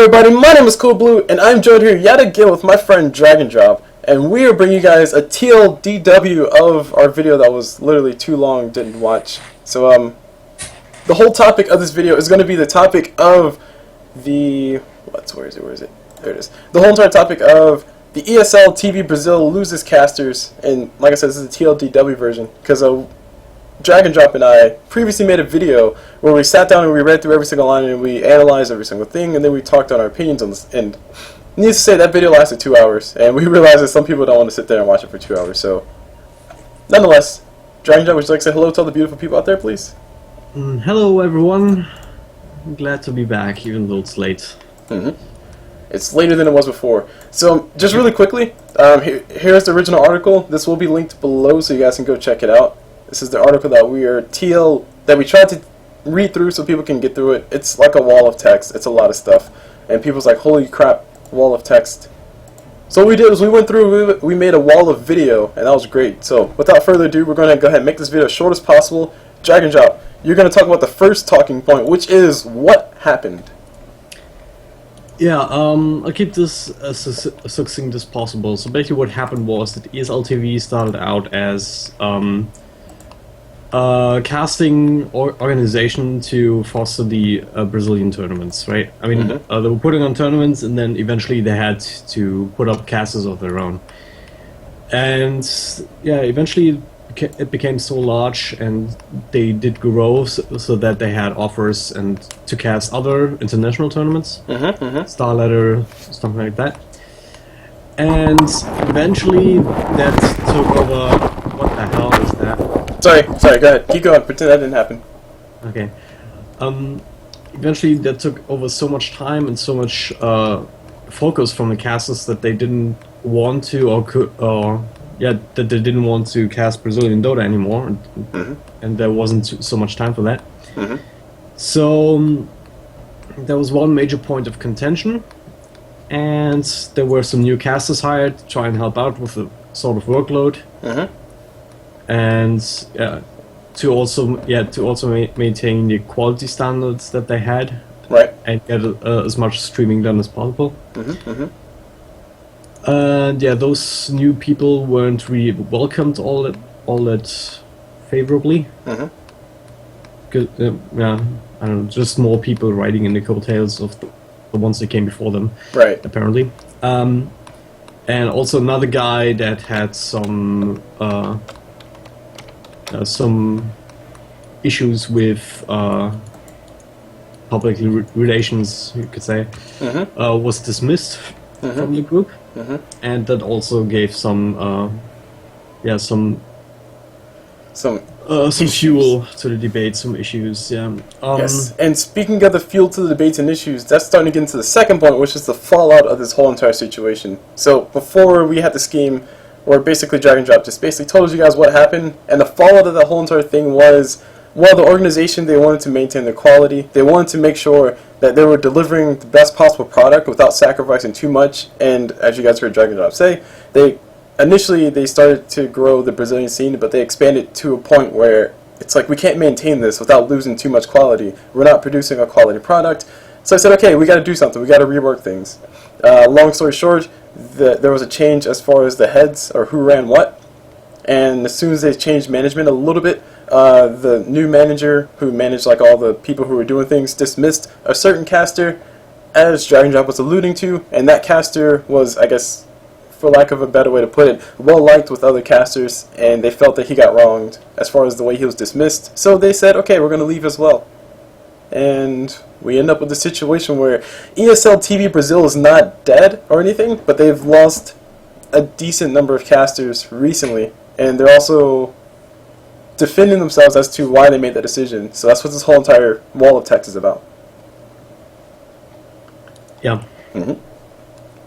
everybody, my name is CulBlu, and I'm joined here yet again with my friend dragondrop, and we are bringing you guys a TLDW of our video that was literally too long, didn't watch. So, the whole topic of this video is going to be the topic of the... where is it? There it is. The whole entire topic of the ESL TV Brazil loses casters, and like I said, this is a TLDW version, because dragondrop and I previously made a video where we sat down and we read through every single line and we analyzed every single thing, and then we talked on our opinions on this. And needless to say, that video lasted 2 hours, and we realized that some people don't want to sit there and watch it for 2 hours. So, nonetheless, dragondrop, would you like to say hello to all the beautiful people out there, please? Hello, everyone. I'm glad to be back, even though it's late. It's later than it was before. So, just really quickly, here's the original article. This will be linked below, so you guys can go check it out. This is the article that we tried to read through so people can get through it. It's like a wall of text. It's a lot of stuff. And people's like, holy crap, wall of text. So what we did was we went through, we made a wall of video, and that was great. So without further ado, we're going to go ahead and make this video as short as possible. Dragondrop, you're going to talk about the first talking point, which is what happened. Yeah, I'll keep this as succinct as possible. So basically what happened was that ESL TV started out as casting organization to foster the Brazilian tournaments, right? I mean, they were putting on tournaments, and then eventually they had to put up casters of their own. And yeah, eventually it became so large, and they did grow so that they had offers and to cast other international tournaments, Star Ladder, something like that. And eventually that took over. What the hell is that? Sorry, go ahead. Keep going. Pretend that didn't happen. Okay. Eventually that took over so much time and so much focus from the casters that they didn't want to, that they didn't want to cast Brazilian Dota anymore, and there wasn't so much time for that. So there was one major point of contention, and there were some new casters hired to try and help out with the sort of workload. And to also maintain the quality standards that they had, right, and get as much streaming done as possible. And yeah, those new people weren't really welcomed all that favorably. Cause, yeah, I don't know, just more people riding in the coattails of the ones that came before them, right? Apparently, and also another guy that had some issues with public relations, you could say, was dismissed from the group, and that also gave some fuel to the debate, some issues. Yeah. Yes. And speaking of the fuel to the debates and issues, that's starting to get into the second point, which is the fallout of this whole entire situation. So before we had the scheme, where basically dragondrop just basically told you guys what happened, and the fallout of the whole entire thing was, well, the organization, they wanted to maintain their quality, they wanted to make sure that they were delivering the best possible product without sacrificing too much, and as you guys heard dragondrop say, initially they started to grow the Brazilian scene, but they expanded to a point where it's like, we can't maintain this without losing too much quality, we're not producing a quality product. So I said, okay, we got to do something, we got to rework things. Long story short, there was a change as far as the heads, or who ran what, and as soon as they changed management a little bit, the new manager who managed like all the people who were doing things dismissed a certain caster, as dragondrop was alluding to, and that caster was, I guess, for lack of a better way to put it, well liked with other casters, and they felt that he got wronged as far as the way he was dismissed, so they said, okay, we're going to leave as well. And we end up with a situation where ESL TV Brazil is not dead or anything, but they've lost a decent number of casters recently, and they're also defending themselves as to why they made that decision. So that's what this whole entire wall of text is about. Yeah.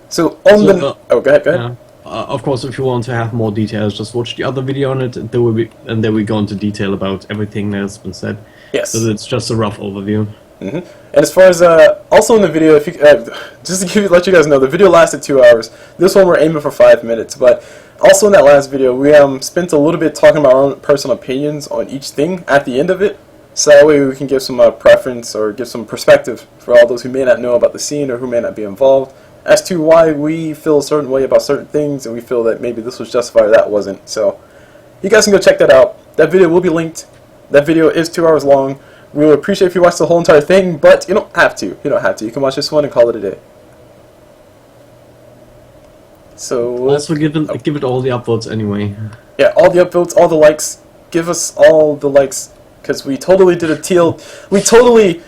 So on go ahead. Yeah. Of course, if you want to have more details, just watch the other video on it, and then we go into detail about everything that's been said. Yes. So it's just a rough overview. And as far as also in the video, if you, just to let you guys know, the video lasted 2 hours. This one we're aiming for 5 minutes, but also in that last video, we spent a little bit talking about our own personal opinions on each thing at the end of it. So that way we can give some preference or give some perspective for all those who may not know about the scene or who may not be involved as to why we feel a certain way about certain things and we feel that maybe this was justified or that wasn't. So you guys can go check that out. That video will be linked. That video is 2 hours long. We would appreciate if you watch the whole entire thing, but you don't have to. You don't have to. You can watch this one and call it a day. So Also give it all the upvotes anyway. yeah, all the upvotes, all the likes. Give us all the likes because we totally did a TL. We totally,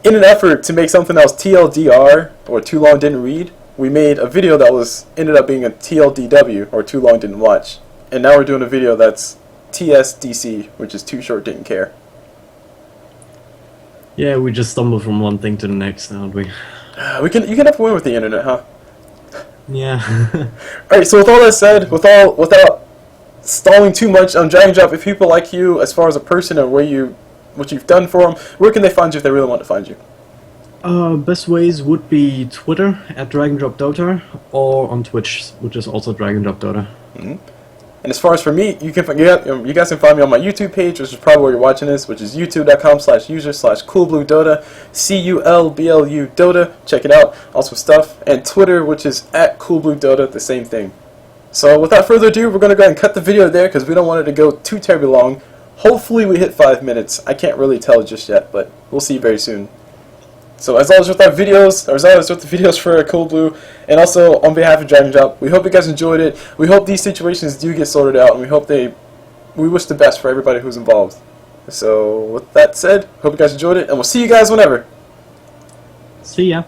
in an effort to make something that was TLDR or too long didn't read, we made a video that was ended up being a TLDW or too long didn't watch, and now we're doing a video that's TSDC, which is too short didn't care. Yeah, we just stumbled from one thing to the next, aren't we? You can have to win with the internet, huh? Yeah. Alright, so with all that said, without stalling too much on Drag and Drop, if people like you as far as a person and what you've done for them, where can they find you if they really want to find you? Best ways would be Twitter at dragondrop or on Twitch, which is also dragondrop. Mm-hmm. And as far as for me, you guys can find me on my YouTube page, which is probably where you're watching this, which is youtube.com/user/CulBlu CulBlu Dota. Check it out. Also stuff. And Twitter, which is at CulBlu the same thing. So without further ado, we're going to go ahead and cut the video there because we don't want it to go too terribly long. Hopefully we hit 5 minutes. I can't really tell just yet, but we'll see very soon. So as always with our videos, or as always with the videos for CulBlu, and also on behalf of Drag and Drop, we hope you guys enjoyed it. We hope these situations do get sorted out, and we wish the best for everybody who's involved. So with that said, hope you guys enjoyed it, and we'll see you guys whenever. See ya.